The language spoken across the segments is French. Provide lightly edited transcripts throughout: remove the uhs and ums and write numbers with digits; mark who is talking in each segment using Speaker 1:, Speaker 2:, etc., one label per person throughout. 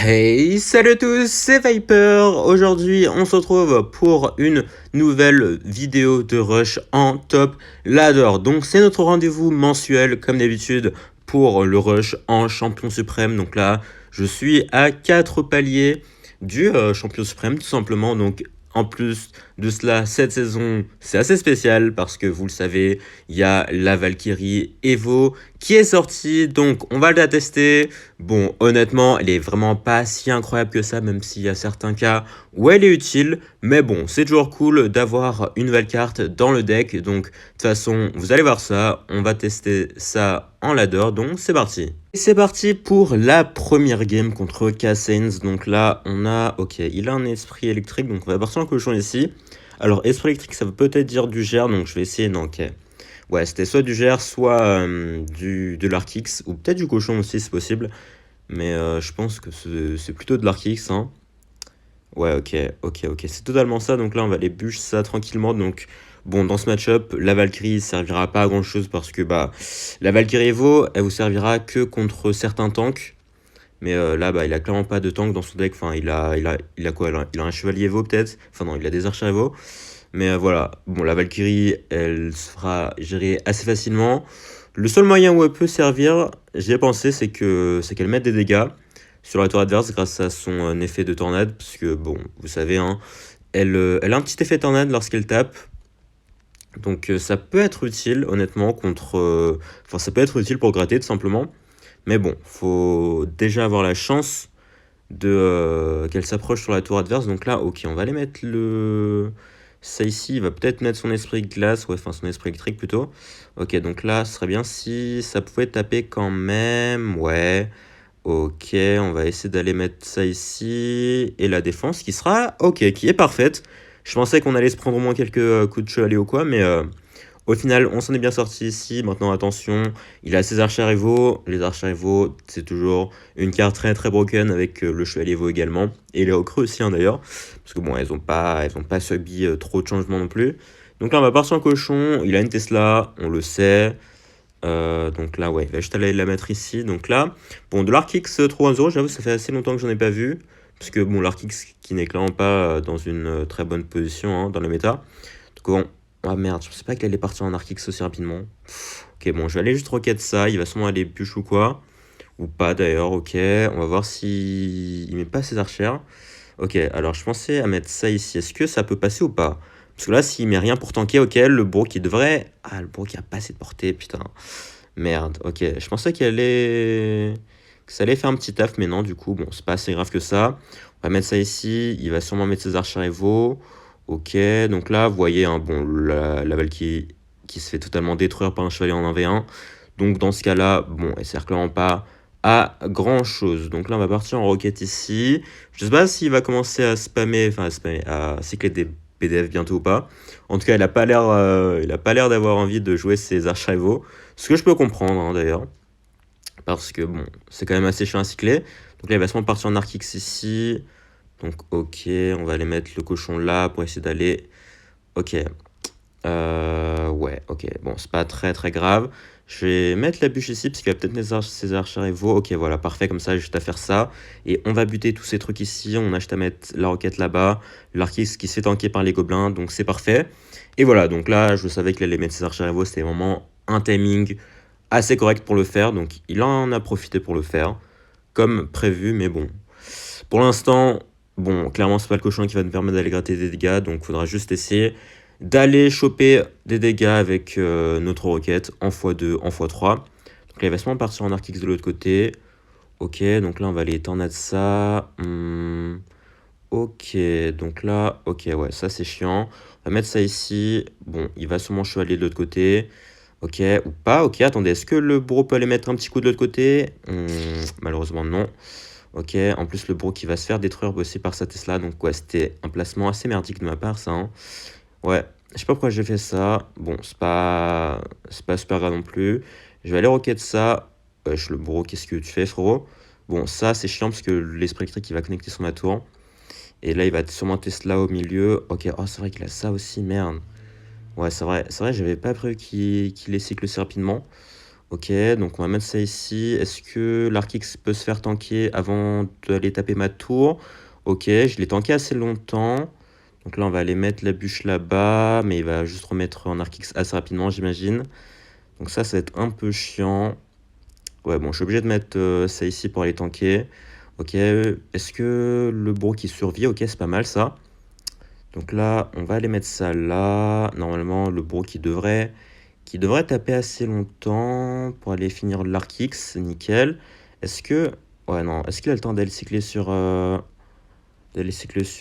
Speaker 1: Hey, salut à tous, c'est Viper. Aujourd'hui, on se retrouve pour une nouvelle vidéo de Rush en top ladder. Donc, c'est notre rendez-vous mensuel, comme d'habitude, pour le Rush en champion suprême. Donc là, je suis à 4 paliers du champion suprême, tout simplement. Donc, en plus de cela, cette saison, c'est assez spécial parce que vous le savez, il y a la Valkyrie Evo qui est sortie. Donc, on va la tester. Bon, honnêtement, elle est vraiment pas si incroyable que ça, même s'il y a certains cas où elle est utile. Mais bon, c'est toujours cool d'avoir une nouvelle carte dans le deck. Donc, de toute façon, vous allez voir ça. On va tester ça en ladder. Donc, c'est parti. Et c'est parti pour la première game contre Cassens. Donc là, on a... Ok, il a un esprit électrique. Donc, on va partir en cochon ici. Alors, esprit électrique, ça veut peut-être dire du GR. Donc, je vais essayer... Non, ok. Ouais, c'était soit du GR, soit de l'Arkix. Ou peut-être du cochon aussi, c'est possible. Mais je pense que c'est plutôt de l'Arkix, hein. Ouais, ok. C'est totalement ça. Donc là, on va aller bûcher ça tranquillement. Donc, bon, dans ce match-up, la Valkyrie servira pas à grand-chose parce que bah, la Valkyrie Evo, elle vous servira que contre certains tanks. Mais là, bah, il a clairement pas de tank dans son deck. Enfin, il a quoi? Il a un chevalier Evo peut-être. Enfin, non, il a des archers Evo. Mais voilà, bon, la Valkyrie, elle sera gérée assez facilement. Le seul moyen où elle peut servir, j'y ai pensé, c'est qu'elle mette des dégâts sur la tour adverse grâce à son effet de tornade. Parce que, bon, vous savez, hein, elle a un petit effet tornade lorsqu'elle tape. Donc ça peut être utile, honnêtement, contre... Enfin, ça peut être utile pour gratter, tout simplement. Mais bon, faut déjà avoir la chance de qu'elle s'approche sur la tour adverse. Donc là, ok, on va aller mettre le... Ça ici, il va peut-être mettre son esprit glace, ouais, enfin son esprit électrique plutôt. Ok, donc là, ce serait bien si ça pouvait taper quand même, ouais. Ok, on va essayer d'aller mettre ça ici. Et la défense qui sera, ok, qui est parfaite. Je pensais qu'on allait se prendre au moins quelques coups de chevalier ou quoi, mais au final, on s'en est bien sorti ici. Maintenant, attention, il a ses archers Evo. Les archers Evo, c'est toujours une carte très très broken avec le chevalier Evo également. Et les recrues aussi, hein, d'ailleurs. Parce que bon, elles ont pas subi trop de changements non plus. Donc là, on va partir en cochon. Il a une Tesla, on le sait. Donc là, ouais, il va juste aller la mettre ici. Donc là, bon, de l'Arkix 3-0, j'avoue, ça fait assez longtemps que j'en ai pas vu. Parce que bon, l'Arkix qui n'est clairement pas dans une très bonne position hein, dans le méta. Donc bon, ah merde, je pensais pas qu'elle allait partir en Arkix aussi rapidement. Ok, bon, je vais aller juste rocket ça. Il va sûrement aller push ou quoi. Ou pas d'ailleurs, ok. On va voir si il met pas ses archères. Ok, alors je pensais à mettre ça ici. Est-ce que ça peut passer ou pas? Parce que là, s'il met rien pour tanker, ok, le Brook, il devrait... Ah, le Brook, il a pas assez de portée, putain. Merde, ok. Je pensais que ça allait faire un petit taf, mais non, du coup, bon, c'est pas assez grave que ça. On va mettre ça ici. Il va sûrement mettre ses archers Evo. Ok, donc là, vous voyez, hein, bon, la Valkyrie qui se fait totalement détruire par un chevalier en 1v1. Donc dans ce cas-là, bon, elle sert clairement pas à grand-chose. Donc là, on va partir en roquette ici. Je sais pas s'il va commencer à spammer, à cycler des PDF bientôt ou pas. En tout cas, il a pas l'air d'avoir envie de jouer ses archers Evo. Ce que je peux comprendre, hein, d'ailleurs. Parce que, bon, c'est quand même assez chiant à cycler. Donc là, il va sûrement partir en Archix ici. Donc, ok, on va aller mettre le cochon là pour essayer d'aller... Ok. Ouais, ok. Bon, c'est pas très très grave. Je vais mettre la bûche ici parce qu'il va peut-être mettre ses archers Evo. Ok, voilà, parfait. Comme ça, j'ai juste à faire ça. Et on va buter tous ces trucs ici. On a juste à mettre la roquette là-bas. L'Arkix qui se fait tanker par les gobelins. Donc, c'est parfait. Et voilà, donc là, je savais qu'il allait mettre ses archers Evo. C'était vraiment un timing assez correct pour le faire. Donc, il en a profité pour le faire. Comme prévu, mais bon. Pour l'instant, bon, clairement, c'est pas le cochon qui va nous permettre d'aller gratter des dégâts. Donc, il faudra juste essayer d'aller choper des dégâts avec notre roquette en x2, en x3. Donc là, il va sûrement partir en Arkix de l'autre côté. Ok, donc là, on va aller tornade ça. Ok, donc là, ok, ouais, ça c'est chiant. On va mettre ça ici. Bon, il va sûrement chevalier de l'autre côté. Ok, ou pas. Ok, attendez, est-ce que le bourreau peut aller mettre un petit coup de l'autre côté? Malheureusement, non. Ok, en plus, le bourreau qui va se faire détruire aussi par sa Tesla. Donc, ouais, c'était un placement assez merdique de ma part, ça. Hein. Ouais, je sais pas pourquoi j'ai fait ça. Bon, c'est pas super grave non plus. Je vais aller rocket ça. Wesh, le bourreau, qu'est-ce que tu fais, frérot? Bon, ça, c'est chiant parce que l'esprit électrique, il va connecter sur ma tour. Et là, il va sûrement Tesla au milieu. Ok, oh, c'est vrai qu'il a ça aussi, merde. Ouais, c'est vrai, j'avais pas prévu qu'il les cycle si rapidement. Ok, donc on va mettre ça ici. Est-ce que l'Arkix peut se faire tanker avant d'aller taper ma tour? Ok, je l'ai tanké assez longtemps. Donc là, on va aller mettre la bûche là-bas, mais il va juste remettre en Arkix assez rapidement, j'imagine. Donc ça va être un peu chiant. Ouais, bon, je suis obligé de mettre ça ici pour aller tanker. Ok, est-ce que le bourreau qui survit? Ok, c'est pas mal ça. Donc là, on va aller mettre ça là. Normalement, le bourreau qui devrait taper assez longtemps pour aller finir l'Arkix, nickel. Est-ce que... Ouais, non, est-ce qu'il a le temps d'aller cycler sur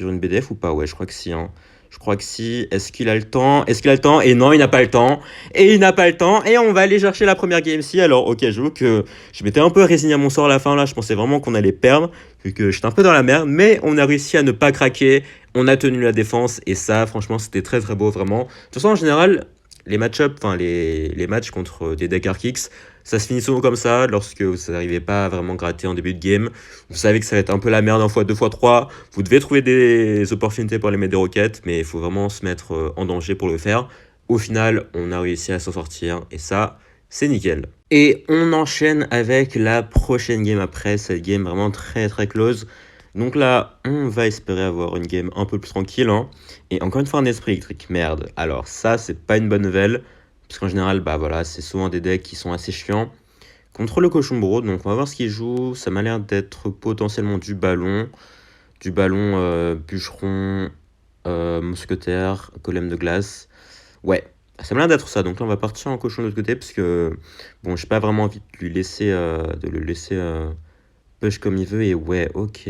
Speaker 1: une BDF ou pas? Ouais, je crois que si, hein. Je crois que si. Est-ce qu'il a le temps? Est-ce qu'il a le temps? Et non, il n'a pas le temps. Et il n'a pas le temps. Et on va aller chercher la première game si. Alors, ok, j'avoue que je m'étais un peu résigné à mon sort à la fin, là. Je pensais vraiment qu'on allait perdre, vu que j'étais un peu dans la merde. Mais on a réussi à ne pas craquer. On a tenu la défense. Et ça, franchement, c'était très très beau, vraiment. De toute façon, en général, les match-up, enfin les matchs contre des decks Archix, ça se finit souvent comme ça, lorsque vous n'arrivez pas à vraiment gratter en début de game. Vous savez que ça va être un peu la merde en x2, x3. Vous devez trouver des opportunités pour aller mettre des roquettes, mais il faut vraiment se mettre en danger pour le faire. Au final, on a réussi à s'en sortir, et ça, c'est nickel. Et on enchaîne avec la prochaine game après, cette game vraiment très très close. Donc là, on va espérer avoir une game un peu plus tranquille, hein. Et encore une fois, un esprit électrique. Merde. Alors ça, c'est pas une bonne nouvelle. Puisqu'en général, bah voilà, c'est souvent des decks qui sont assez chiants. Contre le cochon bourreau, donc on va voir ce qu'il joue. Ça m'a l'air d'être potentiellement du ballon. Du ballon, bûcheron, mousquetaire, golem de glace. Ouais, ça m'a l'air d'être ça. Donc là, on va partir en cochon de l'autre côté. Parce que, bon, j'ai pas vraiment envie de lui laisser, de le laisser push comme il veut. Et ouais, ok.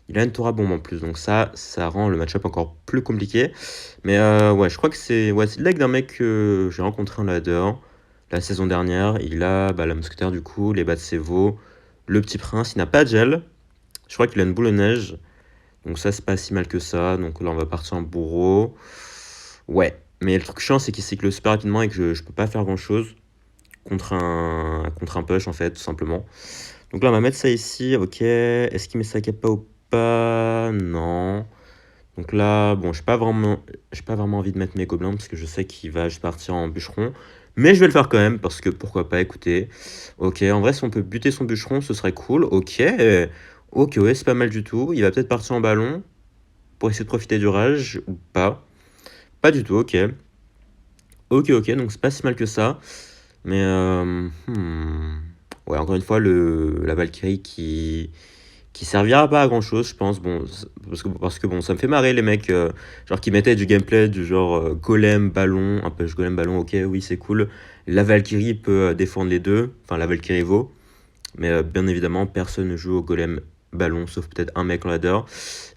Speaker 1: Il a une Torah bombe en plus, donc ça rend le match-up encore plus compliqué. Mais ouais, je crois que c'est le deck d'un mec que j'ai rencontré en ladder la saison dernière. Il a la mousquetaire du coup, les bas de Sévo, le petit prince. Il n'a pas de gel. Je crois qu'il a une boule de neige. Donc ça, c'est pas si mal que ça. Donc là, on va partir en bourreau. Ouais, mais le truc chiant, c'est qu'il cycle super rapidement et que je peux pas faire grand-chose contre un push, en fait, tout simplement. Donc là, on va mettre ça ici. Ok, est-ce qu'il met sa capa ou pas? Non. Donc là, bon, j'ai pas vraiment envie de mettre mes gobelins parce que je sais qu'il va juste partir en bûcheron. Mais je vais le faire quand même parce que pourquoi pas, écoutez. Ok, en vrai, si on peut buter son bûcheron, ce serait cool. Ok, ok, ouais, c'est pas mal du tout. Il va peut-être partir en ballon pour essayer de profiter du rage ou pas. Pas du tout, ok. Ok, ok, donc c'est pas si mal que ça. Mais, ouais, encore une fois, la Valkyrie qui servira pas à grand chose, je pense. Bon, parce que bon, ça me fait marrer les mecs genre qui mettaient du gameplay du genre golem, ballon, un peu golem, ballon, ok, oui, c'est cool. La Valkyrie peut défendre les deux, enfin la Valkyrie vaut, mais bien évidemment, personne ne joue au golem ballon, sauf peut-être un mec en ladder.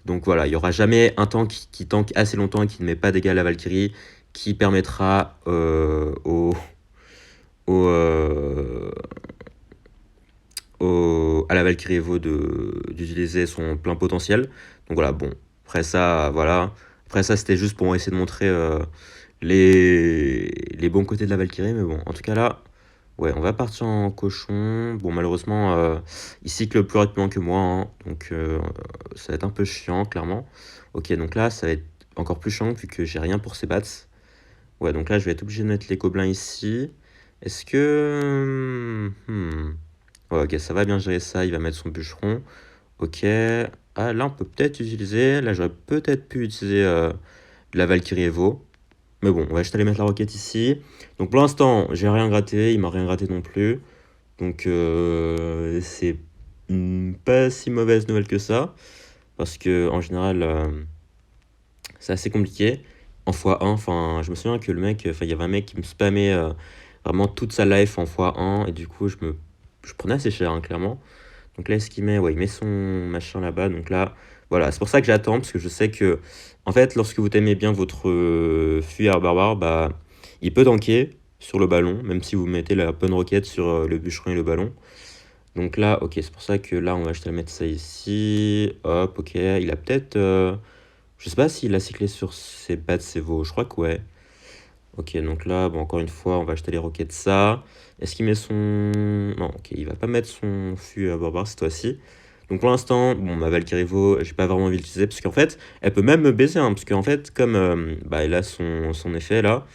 Speaker 1: Donc voilà, il y aura jamais un tank qui tank assez longtemps et qui ne met pas de dégâts à la Valkyrie, qui permettra au, à la Valkyrie Evo d'utiliser son plein potentiel. Donc voilà, bon. Après ça, voilà. Après ça, c'était juste pour essayer de montrer les bons côtés de la Valkyrie. Mais bon, en tout cas là, ouais, on va partir en cochon. Bon, malheureusement, il cycle plus rapidement que moi, hein. Donc ça va être un peu chiant, clairement. Ok, donc là, ça va être encore plus chiant vu que j'ai rien pour ces bats. Ouais, donc là, je vais être obligé de mettre les gobelins ici. Est-ce que... Ouais, ok, ça va bien gérer ça. Il va mettre son bûcheron. Ok. Ah, là, on peut peut-être utiliser... Là, j'aurais peut-être pu utiliser de la Valkyrie Evo. Mais bon, on va juste aller mettre la roquette ici. Donc, pour l'instant, j'ai rien gratté. Il m'a rien gratté non plus. Donc, c'est pas si mauvaise nouvelle que ça. Parce que en général, c'est assez compliqué. En x1, enfin, je me souviens que le mec... Enfin, il y avait un mec qui me spammait vraiment toute sa life en x1. Et du coup, je prenais assez cher, hein, clairement. Donc là, est-ce qu'il met... Ouais, il met son machin là-bas. Donc là, voilà. C'est pour ça que j'attends, parce que je sais que, en fait, lorsque vous aimez bien votre fuyard barbare, bah, il peut tanker sur le ballon, même si vous mettez la bonne roquette sur le bûcheron et le ballon. Donc là, ok, c'est pour ça que là, on va juste mettre ça ici. Hop, ok. Il a peut-être... Je sais pas s'il a cyclé sur ses bats, ses veaux. Je crois que ouais. Ok, donc là, bon, encore une fois, on va acheter les roquettes ça. Est-ce qu'il met son... Non, ok, il va pas mettre son fût à barbare cette fois-ci. Donc pour l'instant, bon, ma Valkyrie Evo, j'ai pas vraiment envie de l'utiliser, parce qu'en fait, elle peut même me baiser, hein, parce qu'en fait, comme bah, elle a son effet là,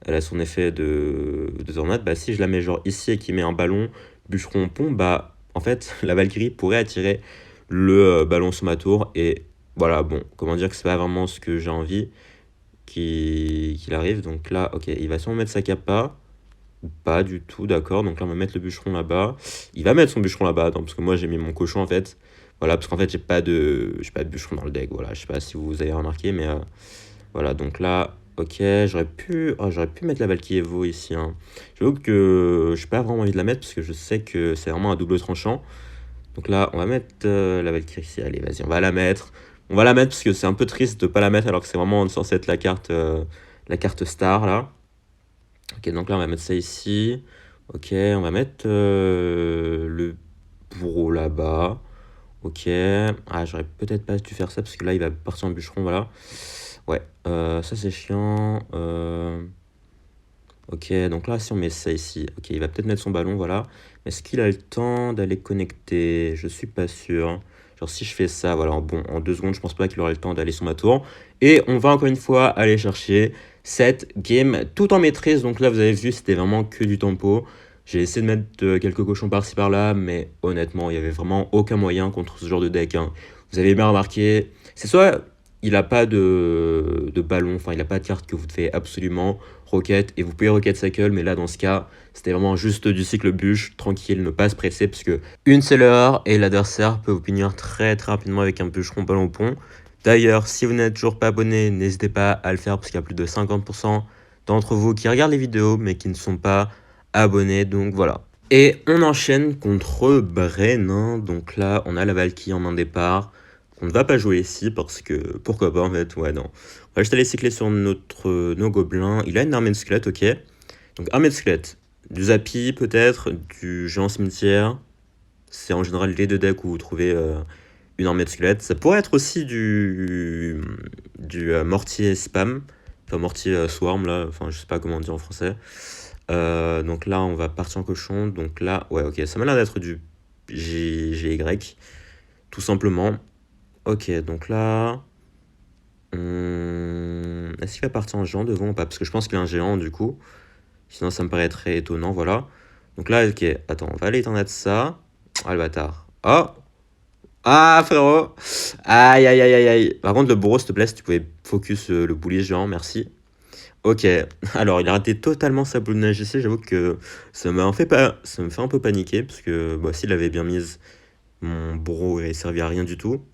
Speaker 1: elle a son effet de tornade. Bah, si je la mets genre ici et qu'il met un ballon bûcheron pont, bah, en fait, la Valkyrie pourrait attirer le ballon sur ma tour. Et voilà, bon, comment dire que c'est pas vraiment ce que j'ai envie qu'il arrive. Donc là, ok, il va sûrement mettre sa capa. Ou pas du tout, d'accord. Donc là, on va mettre le bûcheron là-bas. Il va mettre son bûcheron là-bas, attends, parce que moi, j'ai mis mon cochon, en fait. Voilà, parce qu'en fait, j'ai pas de bûcheron dans le deck. Voilà, je sais pas si vous avez remarqué, mais voilà. Donc là, ok, j'aurais pu mettre la Valkyrie Evo ici, hein. J'avoue que j'ai pas vraiment envie de la mettre, parce que je sais que c'est vraiment un double tranchant. Donc là, on va mettre la Valkyrie ici. Allez, vas-y, on va la mettre. On va la mettre, parce que c'est un peu triste de pas la mettre, alors que c'est vraiment censé être la carte star, là. Ok, donc là, on va mettre ça ici. Ok, on va mettre le bourreau là-bas. Ok. Ah, j'aurais peut-être pas dû faire ça parce que là, il va partir en bûcheron, voilà. Ouais, ça c'est chiant. Ok, donc là, si on met ça ici, ok, il va peut-être mettre son ballon, voilà. Mais est-ce qu'il a le temps d'aller connecter? Je suis pas sûr. Genre, si je fais ça, voilà, bon, en 2 secondes, je pense pas qu'il aura le temps d'aller sur ma tour. Et on va encore une fois aller chercher cette game tout en maîtrise. Donc là, vous avez vu, c'était vraiment que du tempo. J'ai essayé de mettre quelques cochons par-ci par-là, mais honnêtement, il y avait vraiment aucun moyen contre ce genre de deck, hein. Vous avez bien remarqué, c'est soit il a pas de ballon, enfin il a pas de carte que vous devez absolument rocket, et vous pouvez rocket cycle, mais là dans ce cas, c'était vraiment juste du cycle bûche, tranquille, ne pas se presser, parce que une seule erreur et l'adversaire peut vous punir très très rapidement avec un bûcheron ballon pont. D'ailleurs, si vous n'êtes toujours pas abonné, n'hésitez pas à le faire, parce qu'il y a plus de 50% d'entre vous qui regardent les vidéos, mais qui ne sont pas abonnés, donc voilà. Et on enchaîne contre Bren, donc là, on a la Valkyrie en main départ. On ne va pas jouer ici parce que pourquoi pas en fait, ouais non. On va juste aller cycler sur nos gobelins. Il a une armée de squelettes, ok. Donc armée de squelettes, du Zappy peut-être, du géant cimetière. C'est en général les deux decks où vous trouvez une armée de squelettes. Ça pourrait être aussi du mortier spam, enfin mortier swarm là, enfin je sais pas comment dire en français. Donc là on va partir en cochon, donc là, ouais ok, ça m'a l'air d'être du GY, tout simplement. Ok, donc là... Est-ce qu'il va partir en géant devant ou pas? Parce que je pense qu'il a un géant, du coup. Sinon, ça me paraîtrait étonnant, voilà. Donc là, ok, attends, on va aller éteindre ça. Ah, le bâtard. Oh! Ah, frérot! Aïe, aïe, aïe, aïe, aïe. Par contre, le bourreau, s'il te plaît, si tu pouvais focus le boulier géant, merci. Ok, alors il a raté totalement sa boule de neige ici, j'avoue que ça me fait un peu paniquer, parce que bah, s'il avait bien mise, mon bourreau il servi à rien du tout.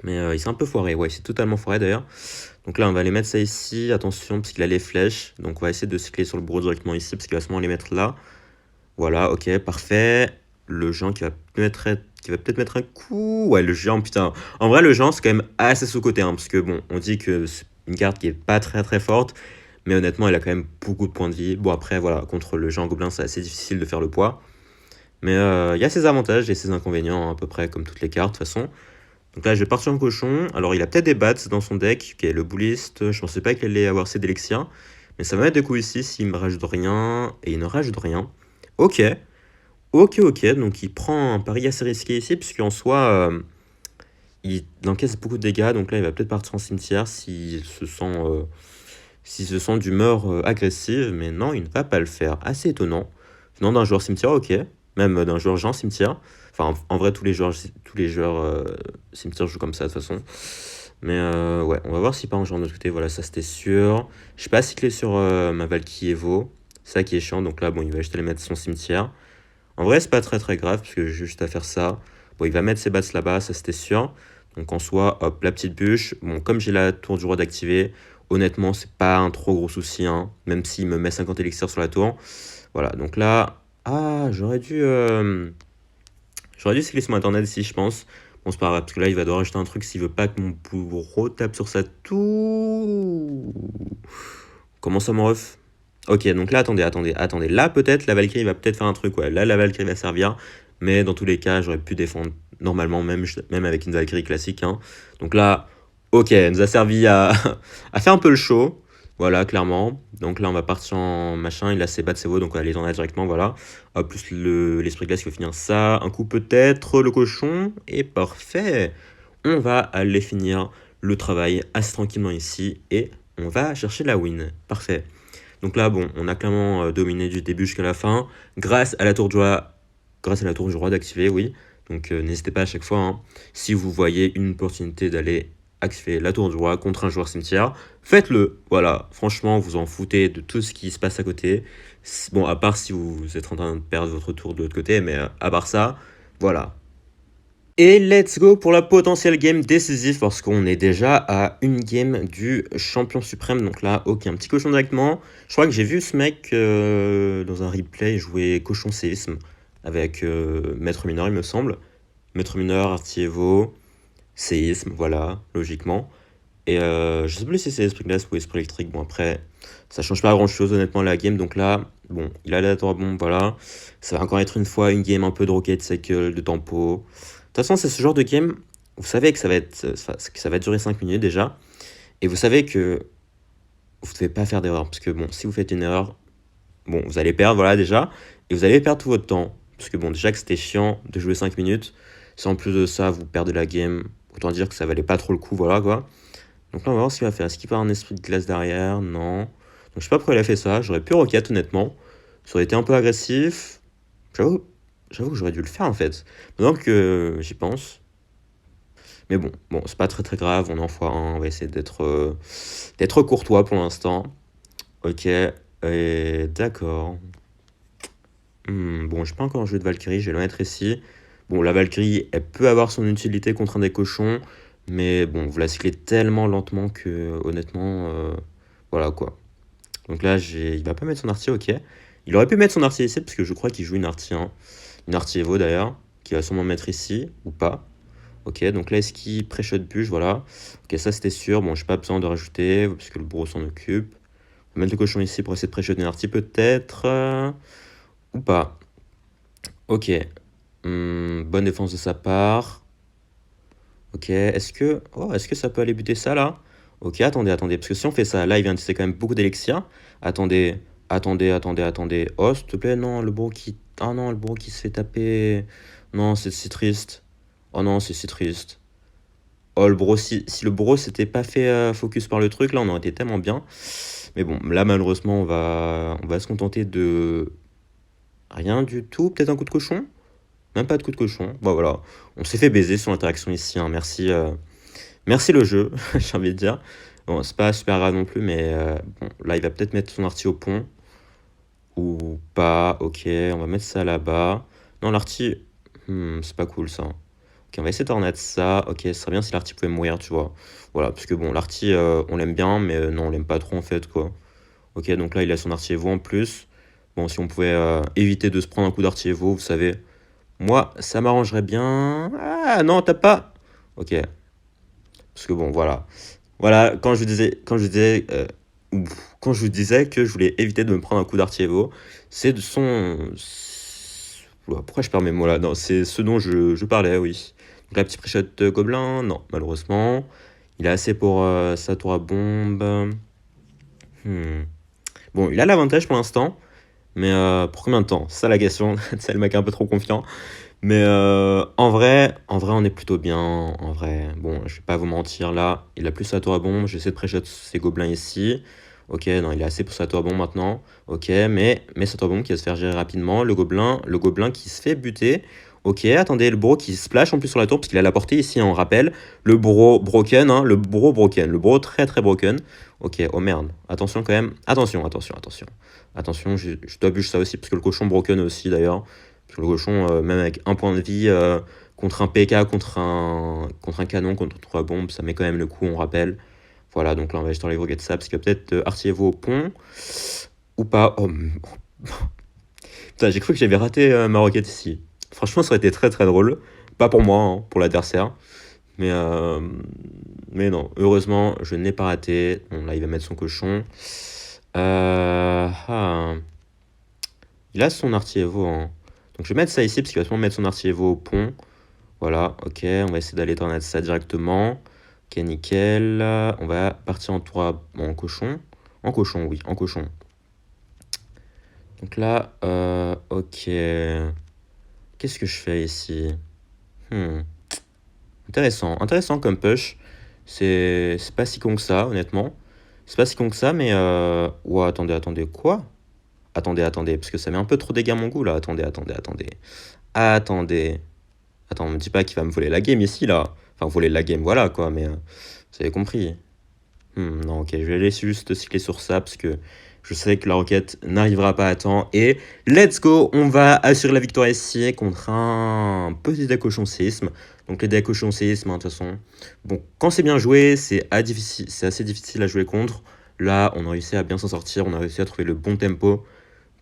Speaker 1: Mais il s'est un peu foiré, ouais, il s'est totalement foiré d'ailleurs. Donc là, on va aller mettre ça ici, attention, parce qu'il a les flèches. Donc on va essayer de cycler sur le bourreau directement ici, parce qu'il va sûrement les mettre là. Voilà, ok, parfait. Le géant qui va peut-être mettre un coup. Ouais, le géant, putain. En vrai, le géant, c'est quand même assez sous-coté, hein, parce que bon, on dit que c'est une carte qui est pas très très forte. Mais honnêtement, elle a quand même beaucoup de points de vie. Bon, après, voilà, contre le géant gobelin, c'est assez difficile de faire le poids. Mais il y a ses avantages et ses inconvénients, à peu près comme toutes les cartes, de toute façon. Donc là, je vais partir en cochon. Alors, il a peut-être des bats dans son deck, qui est le bouliste. Je pensais pas qu'il allait avoir assez d'élixir. Mais ça va mettre des coups ici s'il me rajoute rien. Et il ne rajoute rien. Ok. Ok, ok. Donc, il prend un pari assez risqué ici, puisqu'en soi, il encaisse beaucoup de dégâts. Donc là, il va peut-être partir en cimetière s'il se sent d'humeur agressive. Mais non, il ne va pas le faire. Assez étonnant. Venant d'un joueur cimetière, ok. Même d'un joueur géant cimetière. Enfin, en vrai, tous les joueurs cimetière jouent comme ça, de toute façon. Mais ouais, on va voir s'il part en joueur de l'autre côté. Voilà, ça, c'était sûr. Je suis pas cyclé sur ma Valkyrie Evo. C'est ça qui est chiant. Donc là, bon, il va juste aller mettre son cimetière. En vrai, c'est pas très très grave, parce que j'ai juste à faire ça. Bon, il va mettre ses bats là-bas, ça, c'était sûr. Donc en soi, hop, la petite bûche. Bon, comme j'ai la tour du roi d'activer, honnêtement, c'est pas un trop gros souci, hein. Même s'il me met 50 élixirs sur la tour. Voilà, donc là... Ah, j'aurais dû cycler sur internet ici, je pense. Bon, c'est pas grave, parce que là, il va devoir acheter un truc s'il veut pas que mon bourreau tape sur sa tour. Comment ça, mon ref? Ok, donc là, attendez. Là, peut-être, la Valkyrie va peut-être faire un truc, ouais. Là, la Valkyrie va servir. Mais dans tous les cas, j'aurais pu défendre normalement, même avec une Valkyrie classique, hein. Donc là, ok, elle nous a servi à faire un peu le show. Voilà, clairement. Donc là, on va partir en machin. Il a ses bats de ses veaux, donc on va les en directement, voilà. Plus l'esprit glace qui va finir ça. Un coup peut-être, le cochon. Et parfait. On va aller finir le travail assez tranquillement ici. Et on va chercher la win. Parfait. Donc là, bon, on a clairement dominé du début jusqu'à la fin, grâce à la tour du roi d'activer, oui. Donc n'hésitez pas à chaque fois, hein, si vous voyez une opportunité d'aller activer la tour du roi contre un joueur cimetière, faites-le. Voilà, franchement, vous en foutez de tout ce qui se passe à côté. Bon, à part si vous êtes en train de perdre votre tour de l'autre côté, mais à part ça, voilà. Et let's go pour la potentielle game décisive parce qu'on est déjà à une game du champion suprême. Donc là, ok, un petit cochon directement. Je crois que j'ai vu ce mec dans un replay jouer cochon séisme avec maître mineur, il me semble. Maître mineur, artillevo, séisme, voilà, logiquement. Et je sais plus si c'est esprit glace ou esprit électrique. Bon, après, ça change pas grand chose honnêtement la game. Donc là, bon, il a la tour bombe, voilà. Ça va encore être une fois une game un peu de rocket cycle, de tempo. De toute façon, c'est ce genre de game, vous savez que ça va durer 5 minutes déjà. Et vous savez que vous ne devez pas faire d'erreur. Parce que bon, si vous faites une erreur, bon, vous allez perdre, voilà déjà. Et vous allez perdre tout votre temps. Parce que bon, déjà que c'était chiant de jouer 5 minutes. Si en plus de ça, vous perdez la game, autant dire que ça valait pas trop le coup, voilà quoi. Donc là, on va voir ce qu'il va faire. Est-ce qu'il va avoir un esprit de glace derrière? Non. Donc je sais pas pourquoi il a fait ça. J'aurais pu rocket, honnêtement. Ça aurait été un peu agressif. J'avoue, j'avoue que j'aurais dû le faire en fait. Maintenant que j'y pense. Mais bon, c'est pas très très grave. On est en x1. On va essayer d'être courtois pour l'instant. Ok. Et d'accord. Bon, j'ai pas encore joué de Valkyrie. Je vais le mettre ici. Bon, la Valkyrie, elle peut avoir son utilité contre un des cochons. Mais bon, vous la cyclez tellement lentement que honnêtement, voilà quoi. Donc là, il va pas mettre son artillerie, ok. Il aurait pu mettre son artillerie ici, parce que je crois qu'il joue une artillerie, hein. Une artillerie Evo d'ailleurs, qui va sûrement mettre ici, ou pas. Ok, donc là, est-ce qu'il pré-shot bûche, voilà. Ok, ça c'était sûr. Bon, j'ai pas besoin de rajouter, puisque le bourreau s'en occupe. On va mettre le cochon ici pour essayer de pré-shot une artillerie peut-être. Ou pas. Ok. Bonne défense de sa part. Ok, est-ce que ça peut aller buter ça là? Ok, attendez, parce que si on fait ça, là il vient de c'est quand même beaucoup d'élixir. Attendez, attendez. Oh, s'il te plaît, non, le bourreau qui. Ah non, le bourreau qui se fait taper. Non, c'est si triste. Oh non, c'est si triste. Oh, le bourreau, si le bourreau s'était pas fait focus par le truc, là on aurait été tellement bien. Mais bon, là malheureusement, on va se contenter de. Rien du tout. Peut-être un coup de cochon? Même pas de coup de cochon. Bon voilà, on s'est fait baiser sur l'interaction ici, hein. Merci. Merci le jeu, j'ai envie de dire. Bon, c'est pas super grave non plus, mais bon, là, il va peut-être mettre son artillerie au pont. Ou pas, ok, on va mettre ça là-bas. Non, l'artillerie, c'est pas cool ça. Ok, on va essayer de remettre ça. Ok, ce serait bien si l'artillerie pouvait mourir, tu vois. Voilà, parce que bon, l'artillerie, on l'aime bien, mais non, on l'aime pas trop en fait, quoi. Ok, donc là, il a son artillerie Evo en plus. Bon, si on pouvait éviter de se prendre un coup d'artillerie Evo, vous savez. Moi, ça m'arrangerait bien. Ah non, t'as pas. Ok, parce que bon, voilà. Voilà, quand je vous disais que je voulais éviter de me prendre un coup d'artillerie, c'est de son. Oula, pourquoi je perds mes mots là? Non, c'est ce dont je parlais, oui. Donc la petite préchotte de gobelin, non, malheureusement. Il a assez pour sa tour à bombe. Bon, il a l'avantage pour l'instant, mais pour combien de temps? C'est ça la question. C'est le mec un peu trop confiant. Mais en vrai, on est plutôt bien. En vrai, bon, je vais pas vous mentir là. Il a plus sa tour à bombe. J'essaie de pré-shot ses gobelins ici. Ok, non, il a assez pour sa tour à bombe maintenant. Ok, mais sa tour à bombe qui va se faire gérer rapidement. Le gobelin qui se fait buter. Ok, attendez, le bourreau qui splash en plus sur la tour parce qu'il a la portée ici, on rappelle. Le bourreau broken, hein, le bourreau broken. Le bourreau très très broken. Ok, oh merde. Attention quand même. Attention. Attention, je dois bûcher ça aussi parce que le cochon broken aussi d'ailleurs. Parce que le cochon, même avec un point de vie, contre un PK, contre un canon, contre trois bombes, ça met quand même le coup, on rappelle. Voilà, donc là, on va jeter les roquettes de ça, parce qu'il y a peut-être artillerie au pont, ou pas. Oh, putain, j'ai cru que j'avais raté ma roquette ici. Franchement, ça aurait été très très drôle. Pas pour moi, hein, pour l'adversaire. Mais, euh, mais non, heureusement, je n'ai pas raté. Bon, là, il va mettre son cochon. Ah. Il a son artillerie, hein. Donc je vais mettre ça ici, parce qu'il va sûrement mettre son artillerie au pont. Voilà, ok, on va essayer d'aller tornade ça directement. Ok, nickel. On va partir en en cochon. En cochon, oui, en cochon. Donc là, ok. Qu'est-ce que je fais ici? Intéressant comme push. C'est pas si con que ça, honnêtement. C'est pas si con que ça, mais ouah, attendez, quoi? Attendez, parce que ça met un peu trop dégâts à mon goût, là. Attendez. Attends, me dis pas qu'il va me voler la game ici, là. Enfin, voler la game, voilà, quoi, mais vous avez compris. Non, ok, je vais laisser juste cycler sur ça, parce que je sais que la roquette n'arrivera pas à temps. Et let's go, on va assurer la victoire ici contre un petit deck cochon séisme. Donc les decks cochon séisme, de toute façon, bon, quand c'est bien joué, c'est assez difficile à jouer contre. Là, on a réussi à bien s'en sortir, on a réussi à trouver le bon tempo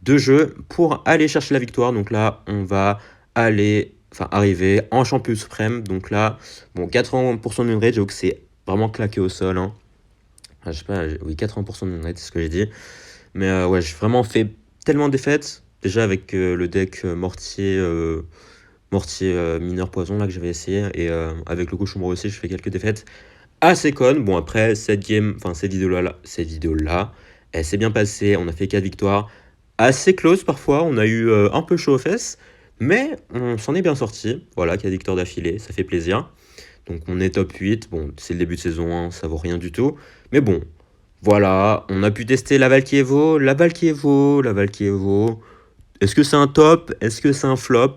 Speaker 1: de jeu pour aller chercher la victoire. Donc là, on va arriver en champion suprême. Donc là, bon, 80% de win rate, j'avoue que c'est vraiment claqué au sol, hein. Je sais pas, oui, 80% de win rate, c'est ce que j'ai dit. Mais ouais, j'ai vraiment fait tellement de défaites. Déjà avec le deck mortier mineur poison là que j'avais essayé. Et avec le cochon aussi, je fais quelques défaites assez connes. Bon, après, cette vidéo-là, elle s'est bien passée. On a fait 4 victoires. Assez close parfois. On a eu un peu chaud aux fesses. Mais on s'en est bien sorti. Voilà, 4 victoires d'affilée. Ça fait plaisir. Donc on est top 8. Bon, c'est le début de saison 1, ça vaut rien du tout. Mais bon, voilà, on a pu tester la Valkyrie, la Valkyrie. Est-ce que c'est un top? Est-ce que c'est un flop?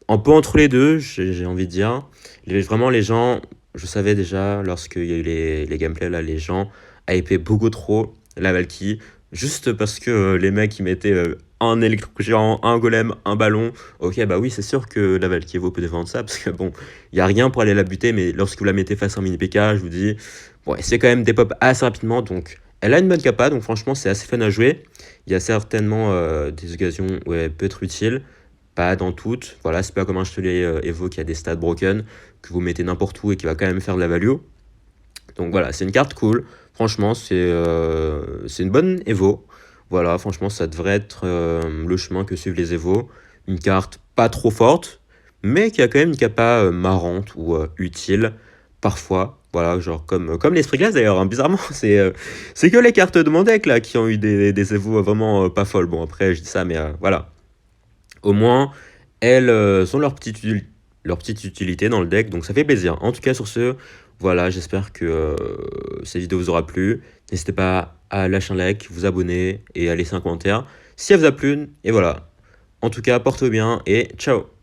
Speaker 1: Un peu entre les deux, j'ai envie de dire. Vraiment, les gens, je savais déjà, lorsqu'il y a eu les gameplays, là, les gens hypaient beaucoup trop la Valkyrie. Juste parce que les mecs, ils mettaient un électro-géant, un golem, un ballon. Ok, bah oui, c'est sûr que la Valkyrie peut défendre ça, parce que bon, il n'y a rien pour aller la buter, mais lorsque vous la mettez face à un mini PK, je vous dis, bon, elle se fait quand même des pop assez rapidement, donc elle a une bonne capa, donc franchement, c'est assez fun à jouer. Il y a certainement des occasions où elle peut être utile. Pas dans toutes. Voilà, c'est pas comme un Chetelet Evo qui a des stats broken, que vous mettez n'importe où et qui va quand même faire de la value. Donc voilà, c'est une carte cool. Franchement, c'est une bonne Evo. Voilà, franchement, ça devrait être le chemin que suivent les Evo. Une carte pas trop forte, mais qui a quand même une capa marrante ou utile, parfois. Voilà, genre comme l'Esprit Glace d'ailleurs, hein, bizarrement, c'est que les cartes de mon deck là qui ont eu des Evo vraiment pas folles. Bon, après, je dis ça, mais voilà. Au moins, elles ont leur petite utilité dans le deck, donc ça fait plaisir. En tout cas, sur ce, voilà, j'espère que cette vidéo vous aura plu. N'hésitez pas à lâcher un like, vous abonner et à laisser un commentaire si elle vous a plu. Et voilà. En tout cas, portez-vous bien et ciao!